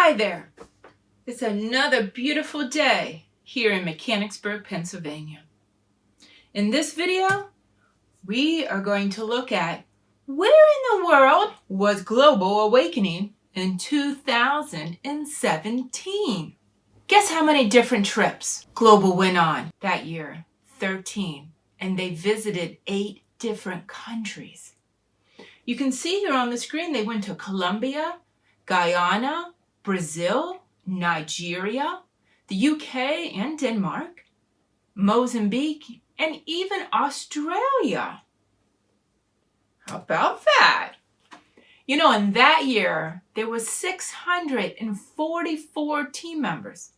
Hi there. It's another beautiful day here in Mechanicsburg, Pennsylvania. In this video, we are going to look at where in the world was global awakening in 2017. Guess how many different trips Global went on that year? 13. And they visited 8 different countries. You can see here on the screen they went to Colombia, Guyana, Brazil, Nigeria, the UK and Denmark, Mozambique, and even Australia. How about that? You know, in that year, there was 644 team members.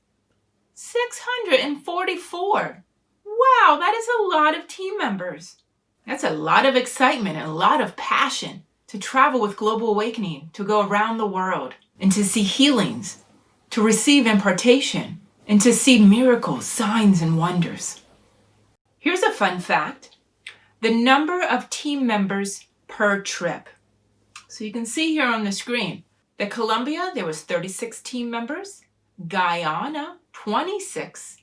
644. Wow, that is a lot of team members. That's a lot of excitement and a lot of passion to travel with Global Awakening, to go around the world and to see healings, to receive impartation, and to see miracles, signs, and wonders. Here's a fun fact. The number of team members per trip. So you can see here on the screen that Colombia, there was 36 team members. Guyana, 26.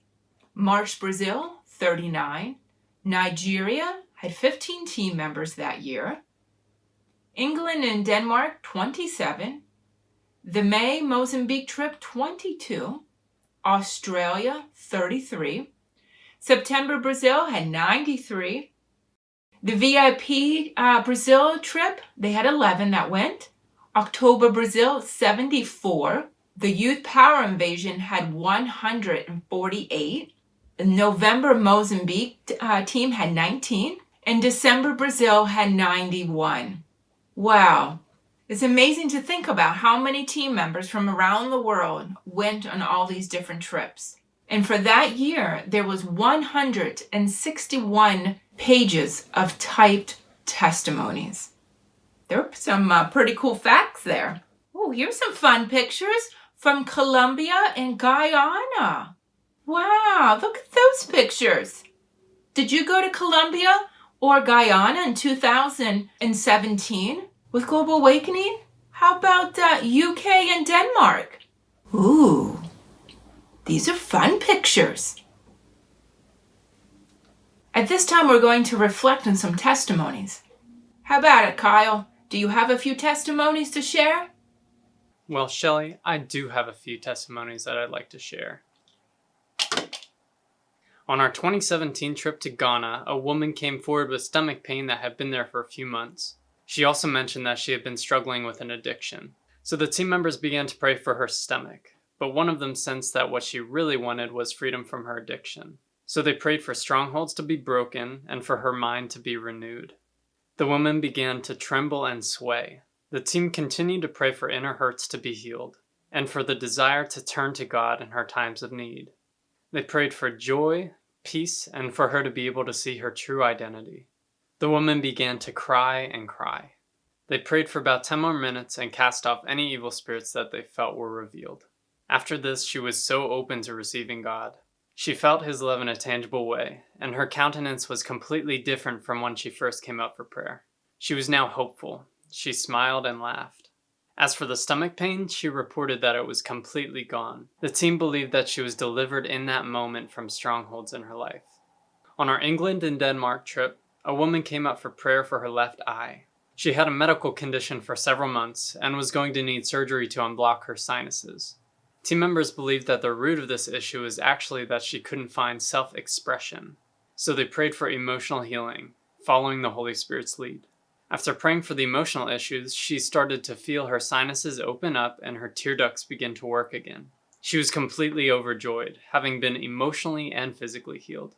March, Brazil, 39. Nigeria had 15 team members that year. England and Denmark, 27. The May Mozambique trip, 22. Australia, 33. September, Brazil had 93. The VIP Brazil trip, they had 11 that went. October, Brazil, 74. The Youth Power Invasion had 148. The November Mozambique team had 19. And December, Brazil had 91. Wow. It's amazing to think about how many team members from around the world went on all these different trips. And for that year, there was 161 pages of typed testimonies. There were some pretty cool facts there. Oh, here's some fun pictures from Colombia and Guyana. Wow, look at those pictures. Did you go to Colombia or Guyana in 2017 with Global Awakening? How about UK and Denmark? Ooh, these are fun pictures. At this time, we're going to reflect on some testimonies. How about it, Kyle? Do you have a few testimonies to share? Well, Shelley, I do have a few testimonies that I'd like to share. On our 2017 trip to Ghana, a woman came forward with stomach pain that had been there for a few months. She also mentioned that she had been struggling with an addiction. So the team members began to pray for her stomach, but one of them sensed that what she really wanted was freedom from her addiction. So they prayed for strongholds to be broken and for her mind to be renewed. The woman began to tremble and sway. The team continued to pray for inner hurts to be healed and for the desire to turn to God in her times of need. They prayed for joy, peace, and for her to be able to see her true identity. The woman began to cry and cry. They prayed for about 10 more minutes and cast off any evil spirits that they felt were revealed. After this, she was so open to receiving God. She felt His love in a tangible way, and her countenance was completely different from when she first came up for prayer. She was now hopeful. She smiled and laughed. As for the stomach pain, she reported that it was completely gone. The team believed that she was delivered in that moment from strongholds in her life. On our England and Denmark trip, a woman came up for prayer for her left eye. She had a medical condition for several months and was going to need surgery to unblock her sinuses. Team members believed that the root of this issue was actually that she couldn't find self-expression. So they prayed for emotional healing, following the Holy Spirit's lead. After praying for the emotional issues, she started to feel her sinuses open up and her tear ducts begin to work again. She was completely overjoyed, having been emotionally and physically healed.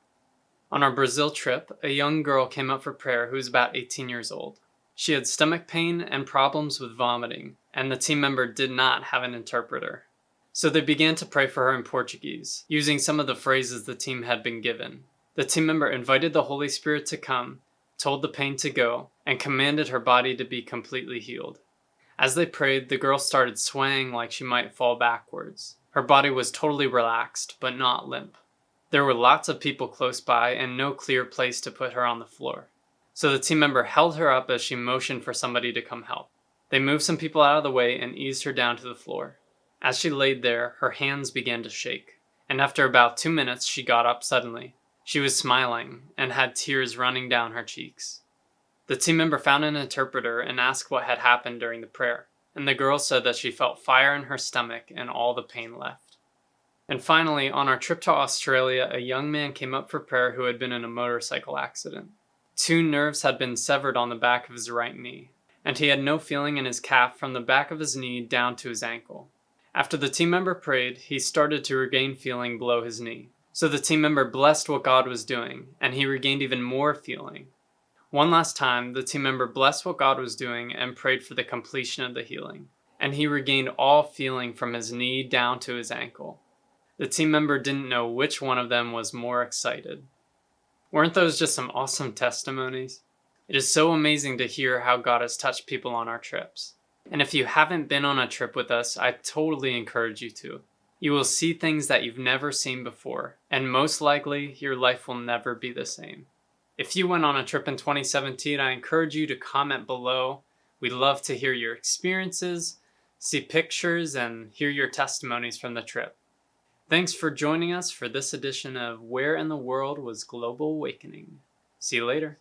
On our Brazil trip, a young girl came up for prayer who was about 18 years old. She had stomach pain and problems with vomiting, and the team member did not have an interpreter. So they began to pray for her in Portuguese, using some of the phrases the team had been given. The team member invited the Holy Spirit to come, told the pain to go, and commanded her body to be completely healed. As they prayed, the girl started swaying like she might fall backwards. Her body was totally relaxed, but not limp. There were lots of people close by and no clear place to put her on the floor. So the team member held her up as she motioned for somebody to come help. They moved some people out of the way and eased her down to the floor. As she laid there, her hands began to shake, and after about 2 minutes she got up suddenly. She was smiling and had tears running down her cheeks. The team member found an interpreter and asked what had happened during the prayer, and the girl said that she felt fire in her stomach and all the pain left. And finally, on our trip to Australia, a young man came up for prayer who had been in a motorcycle accident. 2 nerves had been severed on the back of his right knee, and he had no feeling in his calf from the back of his knee down to his ankle. After the team member prayed, he started to regain feeling below his knee. So the team member blessed what God was doing, and he regained even more feeling. One last time, the team member blessed what God was doing and prayed for the completion of the healing, and he regained all feeling from his knee down to his ankle. The team member didn't know which one of them was more excited. Weren't those just some awesome testimonies? It is so amazing to hear how God has touched people on our trips. And if you haven't been on a trip with us, I totally encourage you to. You will see things that you've never seen before, and most likely, your life will never be the same. If you went on a trip in 2017, I encourage you to comment below. We'd love to hear your experiences, see pictures, and hear your testimonies from the trip. Thanks for joining us for this edition of Where in the World Was Global Awakening? See you later.